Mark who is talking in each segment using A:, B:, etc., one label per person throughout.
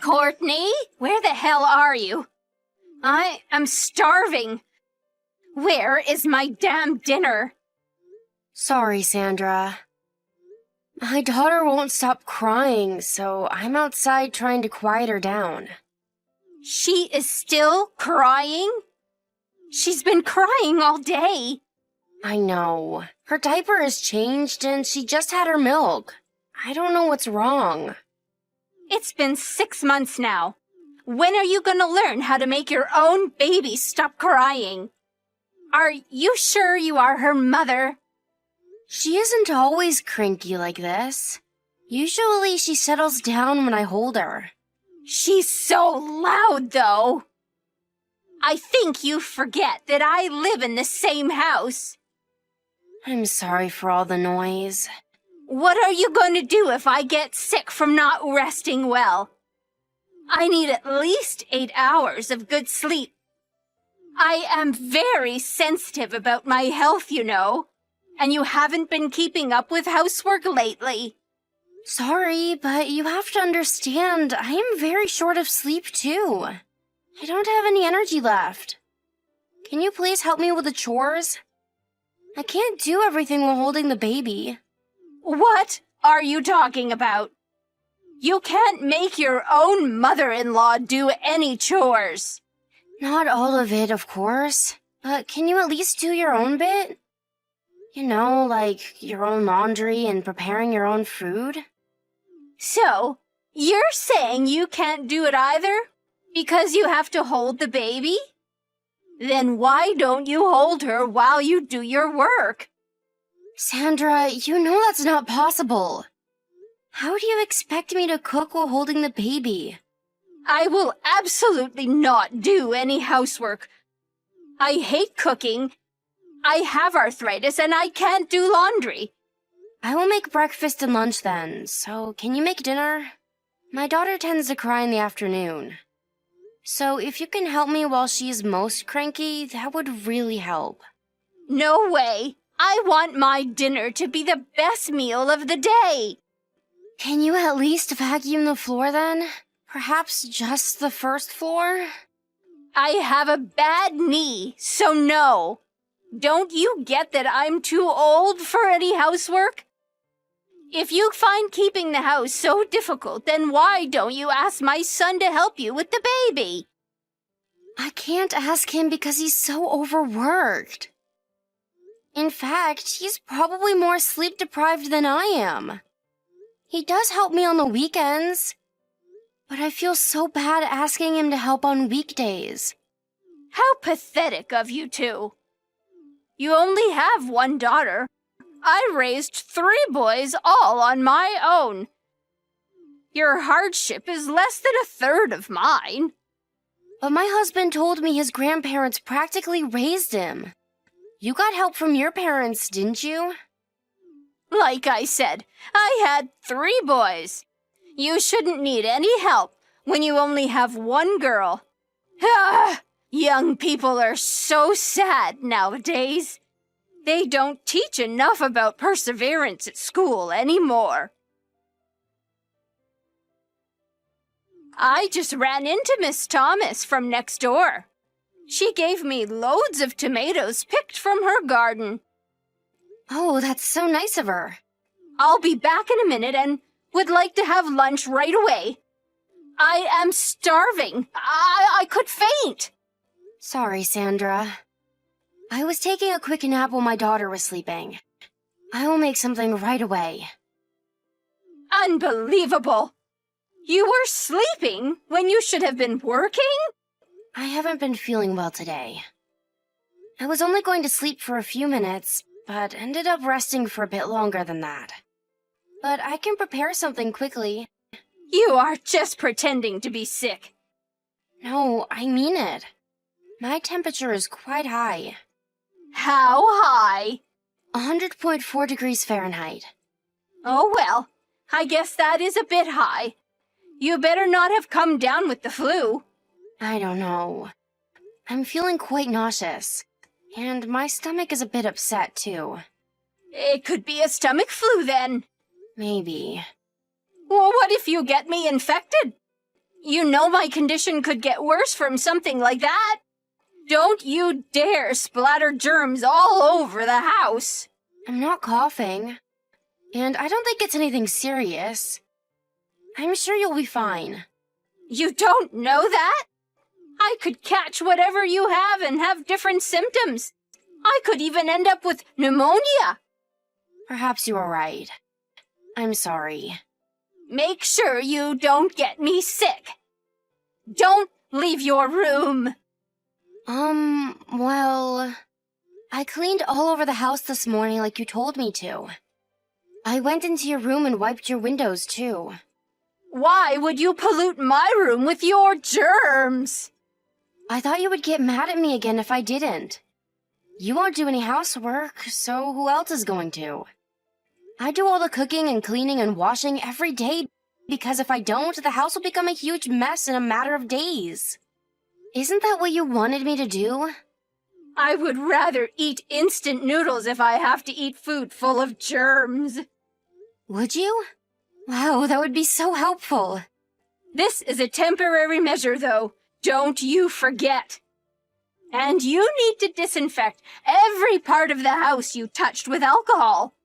A: Courtney, where the hell are you? I am starving. Where is my damn dinner?
B: Sorry, Sandra. My daughter won't stop crying, so I'm outside trying to quiet her down.
A: She is still crying? She's been crying all day.
B: I know. Her diaper is changed and she just had her milk. I don't know what's wrong.
A: It's been 6 months now. When are you gonna learn how to make your own baby stop crying? Are you sure you are her mother?
B: She isn't always cranky like this. Usually she settles down when I hold her.
A: She's so loud, though. I think you forget that I live in the same house.
B: I'm sorry for all the noise.
A: What are you going to do if I get sick from not resting well? I need at least 8 hours of good sleep. I am very sensitive about my health, you know, and you haven't been keeping up with housework lately.
B: Sorry, but you have to understand, I am very short of sleep too. I don't have any energy left. Can you please help me with the chores? I can't do everything while holding the baby.
A: What are you talking about? You can't make your own mother-in-law do any chores.
B: Not all of it, of course. But can you at least do your own bit? You know, like your own laundry and preparing your own food?
A: So, you're saying you can't do it either? Because you have to hold the baby? Then why don't you hold her while you do your work?
B: Sandra, you know that's not possible. How do you expect me to cook while holding the baby?
A: I will absolutely not do any housework. I hate cooking. I have arthritis and I can't do laundry.
B: I will make breakfast and lunch then, so can you make dinner? My daughter tends to cry in the afternoon. So if you can help me while she is most cranky, that would really help.
A: No way. I want my dinner to be the best meal of the day.
B: Can you at least vacuum the floor then? Perhaps just the first floor?
A: I have a bad knee, so no. Don't you get that I'm too old for any housework? If you find keeping the house so difficult, then why don't you ask my son to help you with the baby?
B: I can't ask him because he's so overworked. In fact, he's probably more sleep-deprived than I am. He does help me on the weekends, but I feel so bad asking him to help on weekdays.
A: How pathetic of you two. You only have one daughter. I raised 3 boys all on my own. Your hardship is less than a third of mine.
B: But my husband told me his grandparents practically raised him. You got help from your parents, didn't you?
A: Like I said, I had 3 boys. You shouldn't need any help when you only have one girl. Ah, young people are so sad nowadays. They don't teach enough about perseverance at school anymore. I just ran into Miss Thomas from next door. She gave me loads of tomatoes picked from her garden.
B: Oh, that's so nice of her.
A: I'll be back in a minute and would like to have lunch right away. I am starving. I could faint.
B: Sorry, Sandra. I was taking a quick nap while my daughter was sleeping. I will make something right away.
A: Unbelievable. You were sleeping when you should have been working?
B: I haven't been feeling well today. I was only going to sleep for a few minutes, but ended up resting for a bit longer than that. But I can prepare something quickly.
A: You are just pretending to be sick.
B: No, I mean it. My temperature is quite high.
A: How high?
B: 100.4 degrees Fahrenheit.
A: Oh well, I guess that is a bit high. You better not have come down with the flu.
B: I don't know. I'm feeling quite nauseous, and my stomach is a bit upset too.
A: It could be a stomach flu then.
B: Maybe.
A: Well, what if you get me infected? You know my condition could get worse from something like that. Don't you dare splatter germs all over the house.
B: I'm not coughing. And I don't think it's anything serious. I'm sure you'll be fine.
A: You don't know that? I could catch whatever you have and have different symptoms. I could even end up with pneumonia.
B: Perhaps you are right. I'm sorry.
A: Make sure you don't get me sick. Don't leave your room.
B: Well, I cleaned all over the house this morning like you told me to. I went into your room and wiped your windows too.
A: Why would you pollute my room with your germs?
B: I thought you would get mad at me again if I didn't. You won't do any housework, so who else is going to? I do all the cooking and cleaning and washing every day because if I don't, the house will become a huge mess in a matter of days. Isn't that what you wanted me to do?
A: I would rather eat instant noodles if I have to eat food full of germs.
B: Would you? Wow, that would be so helpful.
A: This is a temporary measure, though. Don't you forget. And you need to disinfect every part of the house you touched with alcohol.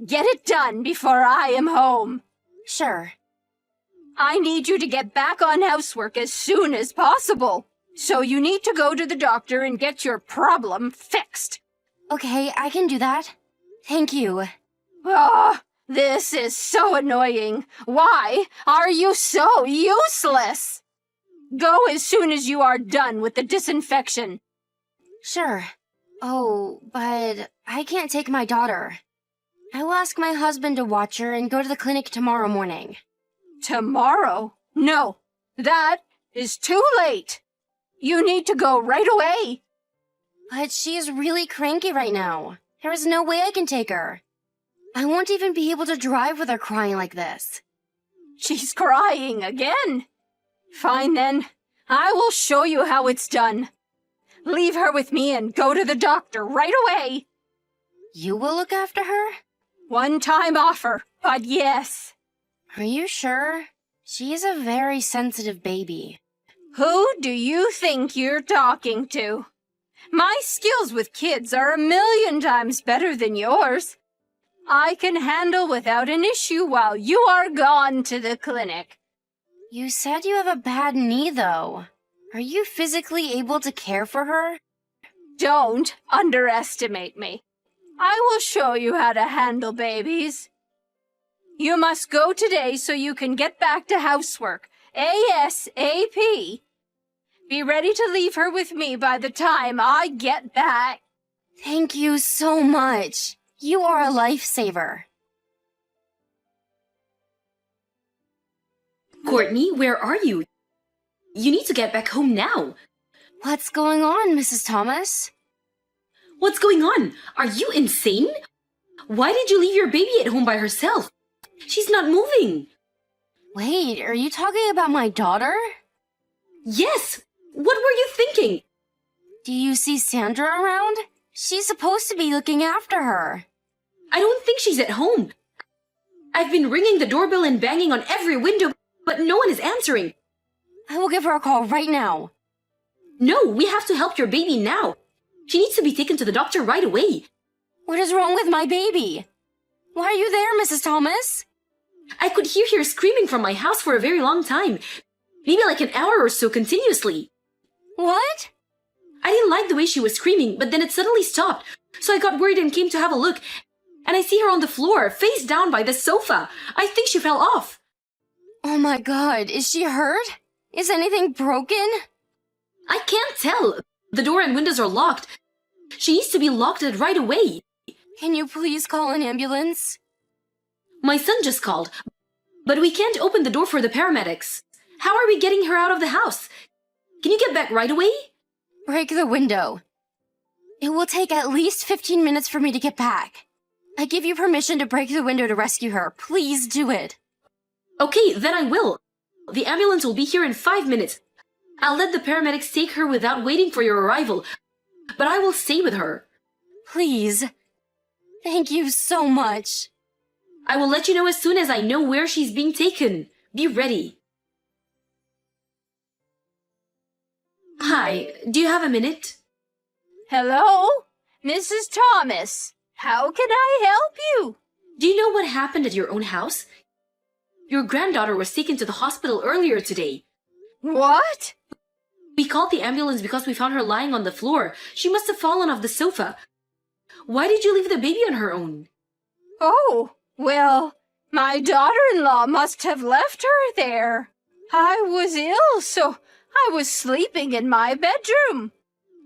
A: Get it done before I am home.
B: Sure.
A: I need you to get back on housework as soon as possible. So you need to go to the doctor and get your problem fixed.
B: Okay, I can do that. Thank you.
A: Ah, this is so annoying. Why are you so useless? Go as soon as you are done with the disinfection.
B: Sure. Oh, but I can't take my daughter. I will ask my husband to watch her and go to the clinic tomorrow morning.
A: Tomorrow? No, that is too late. You need to go right away.
B: But she is really cranky right now. There is no way I can take her. I won't even be able to drive with her crying like this.
A: She's crying again. Fine then. I will show you how it's done. Leave her with me and go to the doctor right away.
B: You will look after her?
A: One-time offer, but yes.
B: Are you sure? She is a very sensitive baby.
A: Who do you think you're talking to? My skills with kids are 1,000,000 times better than yours. I can handle without an issue while you are gone to the clinic.
B: You said you have a bad knee, though. Are you physically able to care for her?
A: Don't underestimate me. I will show you how to handle babies. You must go today so you can get back to housework, ASAP. Be ready to leave her with me by the time I get back.
B: Thank you so much. You are a lifesaver.
C: Courtney, where are you? You need to get back home now.
B: What's going on, Mrs. Thomas?
C: What's going on? Are you insane? Why did you leave your baby at home by herself? She's not moving.
B: Wait, are you talking about my daughter?
C: Yes. What were you thinking?
B: Do you see Sandra around? She's supposed to be looking after her.
C: I don't think she's at home. I've been ringing the doorbell and banging on every window, but no one is answering.
B: I will give her a call right now.
C: No, we have to help your baby now. She needs to be taken to the doctor right away.
B: What is wrong with my baby? Why are you there, Mrs. Thomas?
C: I could hear her screaming from my house for a very long time. Maybe like an hour or so continuously.
B: What?
C: I didn't like the way she was screaming, but then it suddenly stopped. So I got worried and came to have a look. And I see her on the floor, face down by the sofa. I think she fell off.
B: Oh my God, is she hurt? Is anything broken?
C: I can't tell. The door and windows are locked. She needs to be locked right away.
B: Can you please call an ambulance?
C: My son just called, but we can't open the door for the paramedics. How are we getting her out of the house? Can you get back right away?
B: Break the window. It will take at least 15 minutes for me to get back. I give you permission to break the window to rescue her. Please do it.
C: Okay, then I will. The ambulance will be here in 5 minutes. I'll let the paramedics take her without waiting for your arrival, but I will stay with her.
B: Please. Thank you so much.
C: I will let you know as soon as I know where she's being taken. Be ready. Hi, do you have a minute?
A: Hello? Mrs. Thomas, how can I help you?
C: Do you know what happened at your own house? Your granddaughter was taken to the hospital earlier today.
A: What?
C: We called the ambulance because we found her lying on the floor. She must have fallen off the sofa. Why did you leave the baby on her own?
A: Oh, well, my daughter-in-law must have left her there. I was ill, so I was sleeping in my bedroom.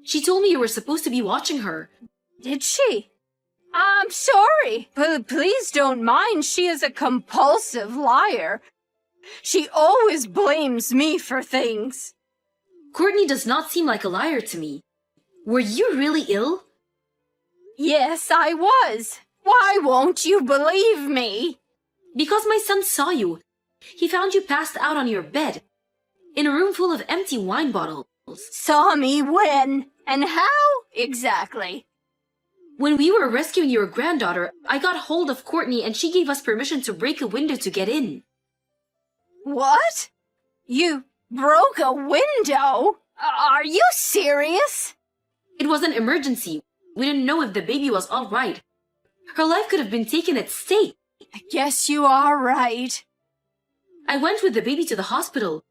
C: She told me you were supposed to be watching her.
A: Did she? I'm sorry, but please don't mind. She is a compulsive liar. She always blames me for things.
C: Courtney does not seem like a liar to me. Were you really ill?
A: Yes, I was. Why won't you believe me?
C: Because my son saw you. He found you passed out on your bed, in a room full of empty wine bottles.
A: Saw me when? And how exactly?
C: When we were rescuing your granddaughter, I got hold of Courtney and she gave us permission to break a window to get in.
A: What? You broke a window? Are you serious?
C: It was an emergency. We didn't know if the baby was all right. Her life could have been taken at stake.
A: I guess you are right.
C: I went with the baby to the hospital,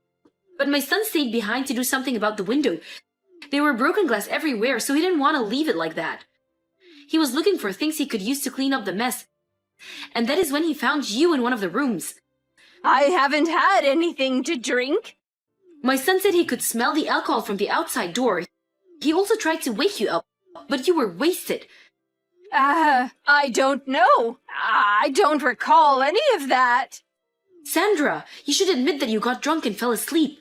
C: but my son stayed behind to do something about the window. There were broken glass everywhere, so he didn't want to leave it like that. He was looking for things he could use to clean up the mess, and that is when he found you in one of the rooms.
A: I haven't had anything to drink.
C: My son said he could smell the alcohol from the outside door. He also tried to wake you up, but you were wasted.
A: I don't know. I don't recall any of that.
C: Sandra, you should admit that you got drunk and fell asleep.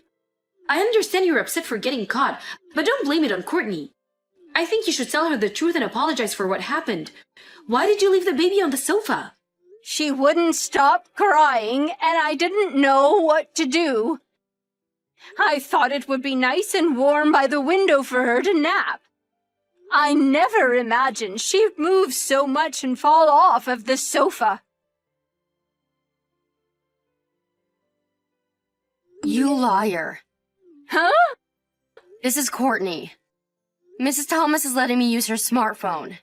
C: I understand you're upset for getting caught, but don't blame it on Courtney. I think you should tell her the truth and apologize for what happened. Why did you leave the baby on the sofa?
A: She wouldn't stop crying, and I didn't know what to do. I thought it would be nice and warm by the window for her to nap. I never imagined she'd move so much and fall off of the sofa.
B: You liar.
A: Huh?
B: This is Courtney. Mrs. Thomas is letting me use her smartphone.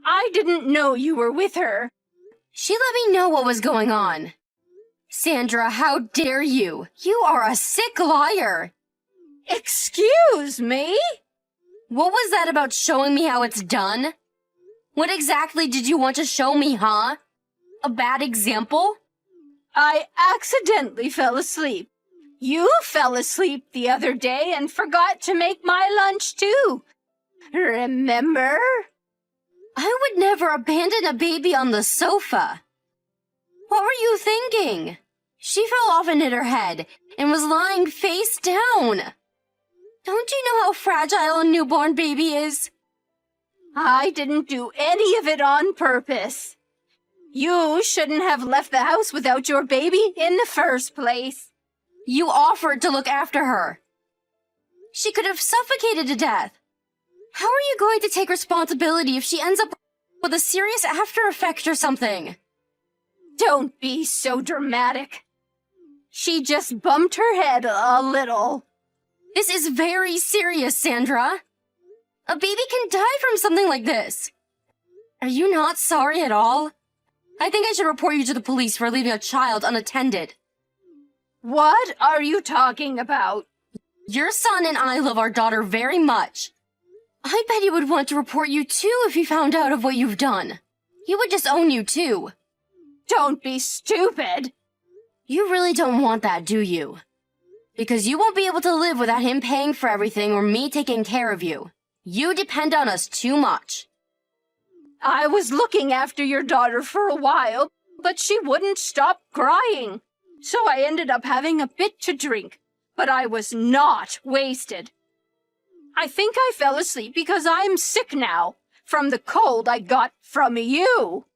A: I didn't know you were with her.
B: She let me know what was going on. Sandra, how dare you? You are a sick liar.
A: Excuse me?
B: What was that about showing me how it's done? What exactly did you want to show me, huh? A bad example?
A: I accidentally fell asleep. You fell asleep the other day and forgot to make my lunch too. Remember?
B: I would never abandon a baby on the sofa. What were you thinking? She fell off and hit her head and was lying face down. Don't you know how fragile a newborn baby is?
A: I didn't do any of it on purpose. You shouldn't have left the house without your baby in the first place.
B: You offered to look after her. She could have suffocated to death. How are you going to take responsibility if she ends up with a serious after effect or something?
A: Don't be so dramatic. She just bumped her head a little.
B: This is very serious, Sandra. A baby can die from something like this. Are you not sorry at all? I think I should report you to the police for leaving a child unattended.
A: What are you talking about?
B: Your son and I love our daughter very much. I bet he would want to report you too if he found out of what you've done. He would disown you too.
A: Don't be stupid.
B: You really don't want that, do you? Because you won't be able to live without him paying for everything or me taking care of you. You depend on us too much.
A: I was looking after your daughter for a while, but she wouldn't stop crying. So I ended up having a bit to drink, but I was not wasted. I think I fell asleep because I'm sick now, from the cold I got from you.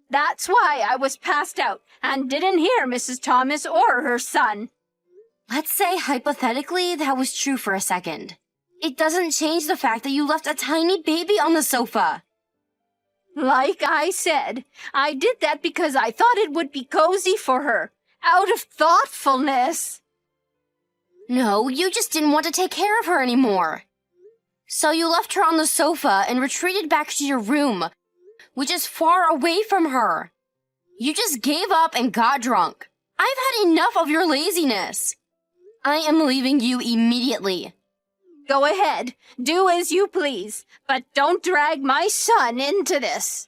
A: That's why I was passed out and didn't hear Mrs. Thomas or her son.
B: Let's say hypothetically that was true for a second. It doesn't change the fact that you left a tiny baby on the sofa.
A: Like I said, I did that because I thought it would be cozy for her, out of thoughtfulness.
B: No, you just didn't want to take care of her anymore. So you left her on the sofa and retreated back to your room, which is far away from her. You just gave up and got drunk. I've had enough of your laziness. I am leaving you immediately.
A: Go ahead, do as you please, but don't drag my son into this.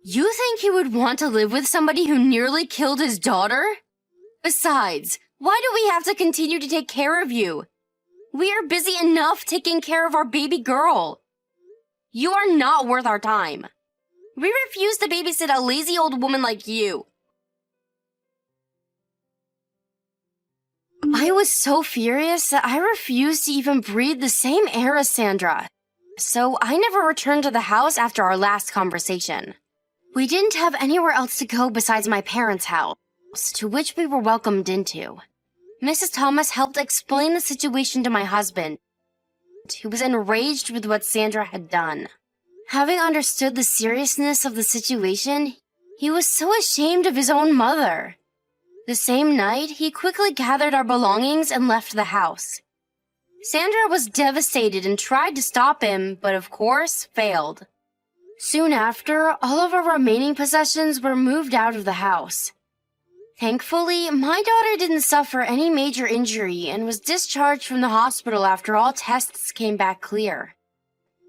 B: You think you would want to live with somebody who nearly killed his daughter? Besides, why do we have to continue to take care of you? We are busy enough taking care of our baby girl. You are not worth our time. We refuse to babysit a lazy old woman like you. I was so furious that I refused to even breathe the same air as Sandra. So I never returned to the house after our last conversation. We didn't have anywhere else to go besides my parents' house, to which we were welcomed into. Mrs. Thomas helped explain the situation to my husband, who was enraged with what Sandra had done. Having understood the seriousness of the situation, he was so ashamed of his own mother. The same night, he quickly gathered our belongings and left the house. Sandra was devastated and tried to stop him, but of course, failed. Soon after, all of our remaining possessions were moved out of the house. Thankfully, my daughter didn't suffer any major injury and was discharged from the hospital after all tests came back clear.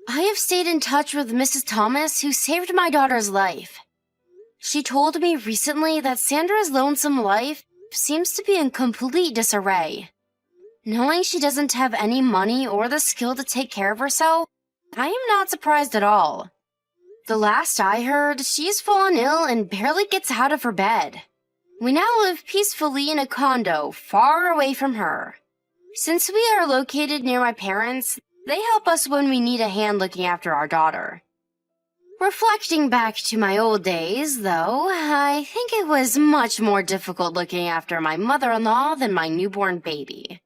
B: I have stayed in touch with Mrs. Thomas, who saved my daughter's life. She told me recently that Sandra's lonesome life seems to be in complete disarray. Knowing she doesn't have any money or the skill to take care of herself, I am not surprised at all. The last I heard, she's fallen ill and barely gets out of her bed. We now live peacefully in a condo far away from her. Since we are located near my parents, they help us when we need a hand looking after our daughter. Reflecting back to my old days, though, I think it was much more difficult looking after my mother-in-law than my newborn baby.